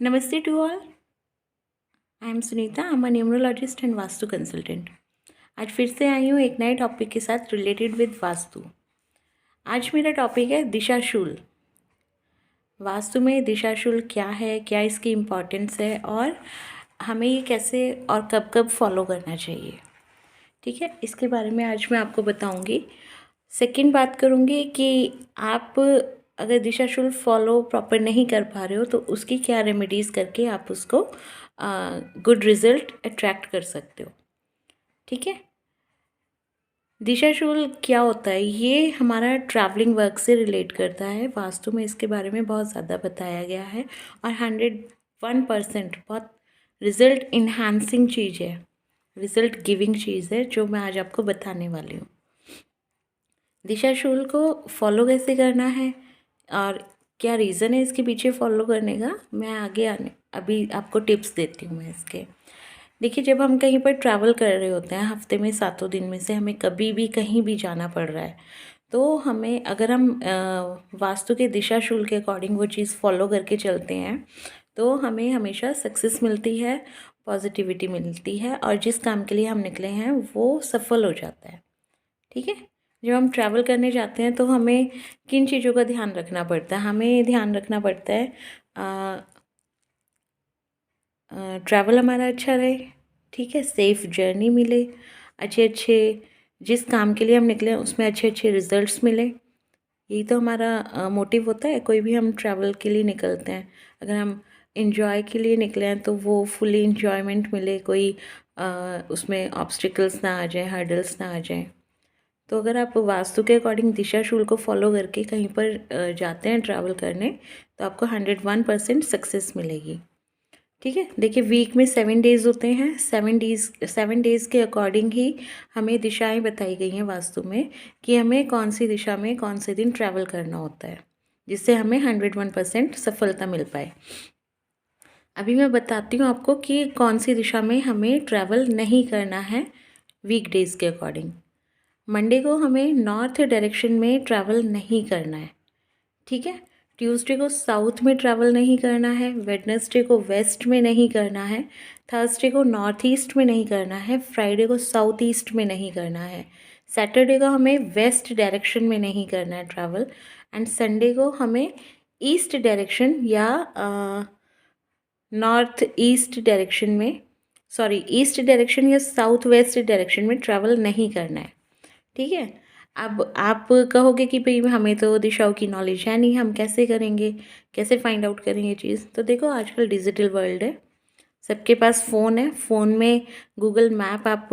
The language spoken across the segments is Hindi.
नमस्ते to all. I am Sunita. I am a numerologist and vastu consultant. आज फिर से आई हूँ एक नए टॉपिक के साथ रिलेटेड विद वास्तु। आज मेरा टॉपिक है दिशाशूल। वास्तु में दिशाशूल क्या है, क्या इसकी इम्पोर्टेंस है और हमें ये कैसे और कब कब फॉलो करना चाहिए। ठीक है, इसके बारे में आज मैं आपको बताऊंगी। सेकंड बात करूंगी कि आप अगर दिशाशूल फॉलो प्रॉपर नहीं कर पा रहे हो तो उसकी क्या रेमेडीज़ करके आप उसको गुड रिजल्ट अट्रैक्ट कर सकते हो। ठीक है, दिशाशूल क्या होता है, ये हमारा ट्रैवलिंग वर्क से रिलेट करता है। वास्तु में इसके बारे में बहुत ज़्यादा बताया गया है और 101% बहुत रिजल्ट इन्हांसिंग चीज़ है, रिजल्ट गिविंग चीज़ है जो मैं आज आपको बताने वाली हूँ। दिशाशूल को फॉलो कैसे करना है और क्या रीज़न है इसके पीछे फॉलो करने का, मैं आगे आने अभी आपको टिप्स देती हूँ मैं इसके। देखिए, जब हम कहीं पर ट्रैवल कर रहे होते हैं, हफ्ते में 7 दिन में से हमें कभी भी कहीं भी जाना पड़ रहा है, तो हमें अगर हम वास्तु के दिशाशूल के अकॉर्डिंग वो चीज़ फॉलो करके चलते हैं तो हमें हमेशा सक्सेस मिलती है, पॉजिटिविटी मिलती है और जिस काम के लिए हम निकले हैं वो सफल हो जाता है। ठीक है, जब हम ट्रैवल करने जाते हैं तो हमें किन चीज़ों का ध्यान रखना पड़ता है, हमें ध्यान रखना पड़ता है ट्रैवल हमारा अच्छा रहे, ठीक है, सेफ़ जर्नी मिले, अच्छे अच्छे जिस काम के लिए हम निकले हैं उसमें अच्छे अच्छे रिजल्ट्स मिले। यही तो हमारा मोटिव होता है। कोई भी हम ट्रैवल के लिए निकलते हैं, अगर हम इंजॉय के लिए निकले हैं तो वो फुली इंजॉयमेंट मिले, कोई उसमें ऑब्स्टिकल्स ना आ जाए, हर्डल्स ना आ जाए। तो अगर आप वास्तु के अकॉर्डिंग दिशाशूल को फॉलो करके कहीं पर जाते हैं ट्रैवल करने तो आपको 101% सक्सेस मिलेगी। ठीक है, देखिए वीक में 7 डेज़ होते हैं। 7 डेज़ के अकॉर्डिंग ही हमें दिशाएं बताई गई हैं वास्तु में कि हमें कौन सी दिशा में कौन से दिन ट्रैवल करना होता है जिससे हमें 101% सफलता मिल पाए। अभी मैं बताती हूँ आपको कि कौन सी दिशा में हमें ट्रैवल नहीं करना है वीक डेज़ के अकॉर्डिंग। मंडे को हमें नॉर्थ डायरेक्शन में ट्रैवल नहीं करना है। ठीक है, ट्यूसडे को साउथ में ट्रैवल नहीं करना है, वेडनेसडे को वेस्ट में नहीं करना है, थर्सडे को नॉर्थ ईस्ट में नहीं करना है, फ्राइडे को साउथ ईस्ट में नहीं करना है, सैटरडे को हमें वेस्ट डायरेक्शन में नहीं करना है ट्रैवल, एंड संडे को हमें ईस्ट डायरेक्शन या नॉर्थ ईस्ट डायरेक्शन में, सॉरी ईस्ट डायरेक्शन या साउथ वेस्ट डायरेक्शन में ट्रैवल नहीं करना है। ठीक है, अब आप कहोगे कि भाई हमें तो दिशाओं की नॉलेज है नहीं, हम कैसे करेंगे, कैसे फाइंड आउट करेंगे चीज़। तो देखो, आजकल डिजिटल वर्ल्ड है, सबके पास फ़ोन है। फ़ोन में गूगल मैप आप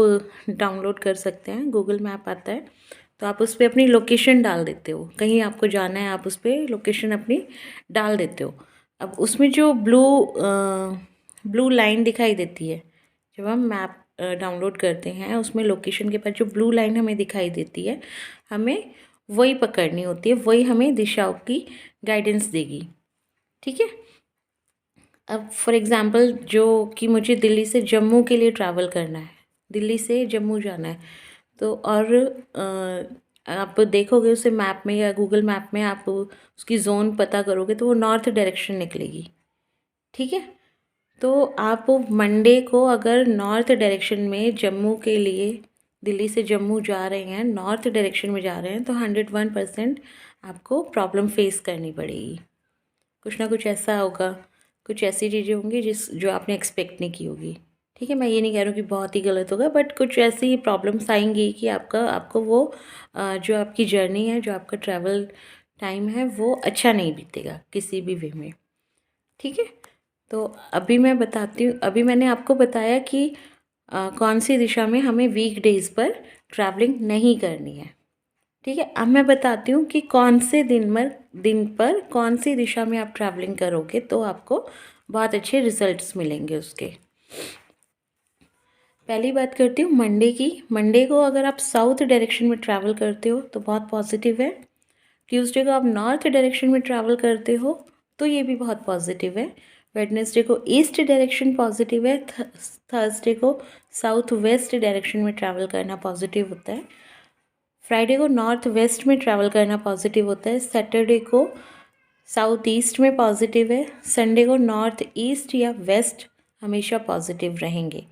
डाउनलोड कर सकते हैं। गूगल मैप आता है तो आप उस पर अपनी लोकेशन डाल देते हो, कहीं आपको जाना है आप उस पर लोकेशन अपनी डाल देते हो। अब उसमें जो ब्लू लाइन दिखाई देती है, जब हम मैप डाउनलोड करते हैं उसमें लोकेशन के पास जो ब्लू लाइन हमें दिखाई देती है, हमें वही पकड़नी होती है, वही हमें दिशाओं की गाइडेंस देगी। ठीक है, अब फॉर एग्ज़ाम्पल जो कि मुझे दिल्ली से जम्मू के लिए ट्रैवल करना है, दिल्ली से जम्मू जाना है, तो और आप देखोगे उसे मैप में या गूगल मैप में, आप उसकी जोन पता करोगे तो वो नॉर्थ डायरेक्शन निकलेगी। ठीक है, तो आप मंडे को अगर नॉर्थ डायरेक्शन में जम्मू के लिए, दिल्ली से जम्मू जा रहे हैं, नॉर्थ डायरेक्शन में जा रहे हैं, तो 101% आपको प्रॉब्लम फेस करनी पड़ेगी। कुछ ना कुछ ऐसा होगा, कुछ ऐसी चीज़ें होंगी जो आपने एक्सपेक्ट नहीं की होगी। ठीक है, मैं ये नहीं कह रही हूँ कि बहुत ही गलत होगा, बट कुछ ऐसी प्रॉब्लम्स आएंगी कि आपको वो जो आपकी जर्नी है, जो आपका ट्रैवल टाइम है, वो अच्छा नहीं बीतेगा किसी भी वे में। ठीक है, तो अभी मैं बताती हूँ, अभी मैंने आपको बताया कि कौन सी दिशा में हमें वीक डेज़ पर ट्रैवलिंग नहीं करनी है। ठीक है, अब मैं बताती हूँ कि कौन से दिन पर कौन सी दिशा में आप ट्रैवलिंग करोगे तो आपको बहुत अच्छे रिजल्ट्स मिलेंगे उसके। पहली बात करती हूँ मंडे की। मंडे को अगर आप साउथ डायरेक्शन में ट्रैवल करते हो तो बहुत पॉजिटिव है। ट्यूसडे को आप नॉर्थ डायरेक्शन में ट्रैवल करते हो तो ये भी बहुत पॉजिटिव है। वेडनेसडे को ईस्ट डायरेक्शन पॉजिटिव है। थर्सडे को साउथ वेस्ट डायरेक्शन में ट्रैवल करना पॉजिटिव होता है। फ्राइडे को नॉर्थ वेस्ट में ट्रैवल करना पॉजिटिव होता है। सैटरडे को साउथ ईस्ट में पॉजिटिव है, संडे को नॉर्थ ईस्ट या वेस्ट हमेशा पॉजिटिव रहेंगे।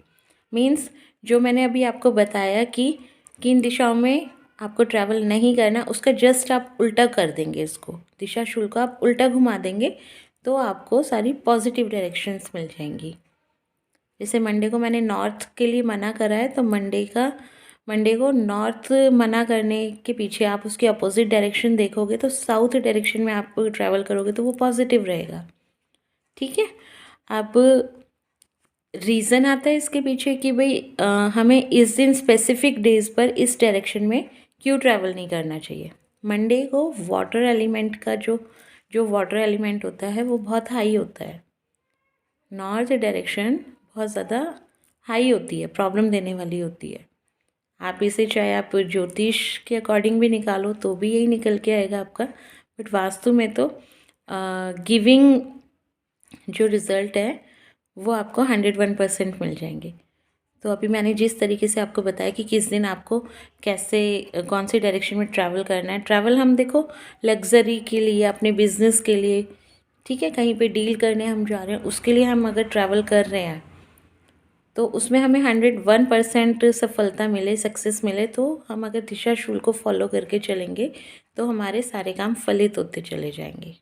मीन्स जो मैंने अभी आपको बताया कि किन दिशाओं में आपको ट्रैवल नहीं करना, उसका जस्ट आप उल्टा कर देंगे, इसको दिशा शूल को आप उल्टा घुमा देंगे तो आपको सारी पॉजिटिव डायरेक्शंस मिल जाएंगी। जैसे मंडे को मैंने नॉर्थ के लिए मना करा है, तो मंडे को नॉर्थ मना करने के पीछे आप उसकी अपोजिट डायरेक्शन देखोगे तो साउथ डायरेक्शन में आप ट्रैवल करोगे तो वो पॉजिटिव रहेगा। ठीक है। अब रीज़न आता है इसके पीछे कि भाई हमें इस दिन स्पेसिफिक डेज पर इस डायरेक्शन में क्यों ट्रैवल नहीं करना चाहिए। मंडे को वाटर एलिमेंट का जो वाटर एलिमेंट होता है वो बहुत हाई होता है। नॉर्थ डायरेक्शन बहुत ज़्यादा हाई होती है, प्रॉब्लम देने वाली होती है। आप इसे चाहे आप ज्योतिष के अकॉर्डिंग भी निकालो तो भी यही निकल के आएगा आपका, बट वास्तु में तो गिविंग जो रिज़ल्ट है वो आपको 101% मिल जाएंगे। तो अभी मैंने जिस तरीके से आपको बताया कि किस दिन आपको कैसे कौन सी डायरेक्शन में ट्रैवल करना है। ट्रैवल हम देखो लग्जरी के लिए, अपने बिजनेस के लिए, ठीक है, कहीं पे डील करने हम जा रहे हैं उसके लिए हम अगर ट्रैवल कर रहे हैं तो उसमें हमें 101% सफलता मिले, सक्सेस मिले, तो हम अगर दिशा शूल को फॉलो करके चलेंगे तो हमारे सारे काम फलित होते चले जाएंगे।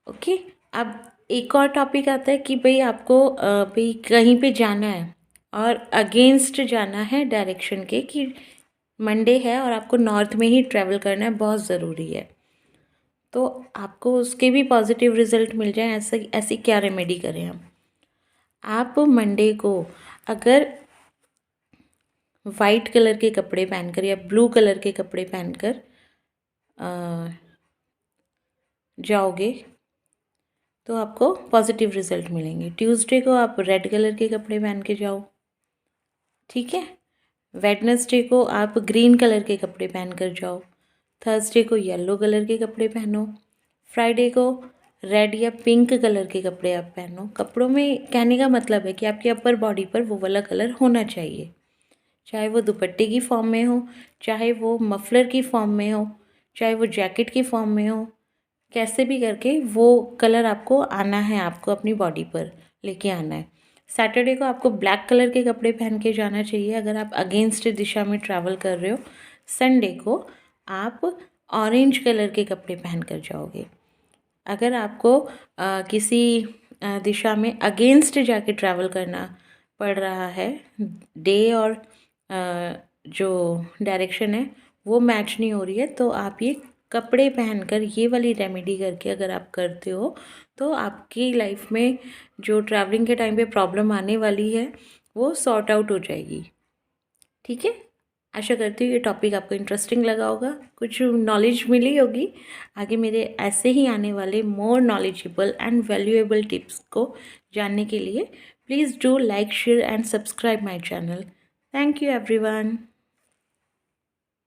ओके। अब एक और टॉपिक आता है कि भाई आपको भाई कहीं पे जाना है और अगेंस्ट जाना है डायरेक्शन के, कि मंडे है और आपको नॉर्थ में ही ट्रैवल करना है, बहुत ज़रूरी है, तो आपको उसके भी पॉजिटिव रिजल्ट मिल जाए, ऐसी क्या रेमेडी करें हम। आप मंडे को अगर वाइट कलर के कपड़े पहनकर या ब्लू कलर के कपड़े पहनकर जाओगे तो आपको पॉजिटिव रिजल्ट मिलेंगे। ट्यूसडे को आप रेड कलर के कपड़े पहन के जाओ, ठीक है। वेडनेसडे को आप ग्रीन कलर के कपड़े पहन कर जाओ। थर्सडे को येलो कलर के कपड़े पहनो। फ्राइडे को रेड या पिंक कलर के कपड़े आप पहनो। कपड़ों में कहने का मतलब है कि आपकी अपर बॉडी पर वो वाला कलर होना चाहिए, चाहे वो दुपट्टे की फॉर्म में हो, चाहे वो मफलर की फॉर्म में हो, चाहे वो जैकेट की फॉर्म में हो, कैसे भी करके वो कलर आपको आना है, आपको अपनी बॉडी पर लेके आना है। सैटरडे को आपको ब्लैक कलर के कपड़े पहन के जाना चाहिए अगर आप अगेंस्ट दिशा में ट्रैवल कर रहे हो। संडे को आप ऑरेंज कलर के कपड़े पहन कर जाओगे। अगर आपको किसी दिशा में अगेंस्ट जाके ट्रैवल करना पड़ रहा है, डे और जो डायरेक्शन है वो मैच नहीं हो रही है, तो आप ये कपड़े पहनकर ये वाली रेमेडी करके अगर आप करते हो तो आपकी लाइफ में जो ट्रैवलिंग के टाइम पे प्रॉब्लम आने वाली है वो सॉर्ट आउट हो जाएगी। ठीक है। आशा करती हूँ ये टॉपिक आपको इंटरेस्टिंग लगा होगा, कुछ नॉलेज मिली होगी। आगे मेरे ऐसे ही आने वाले more knowledgeable and valuable tips को जानने के लिए please do like, share and subscribe my channel. Thank you everyone.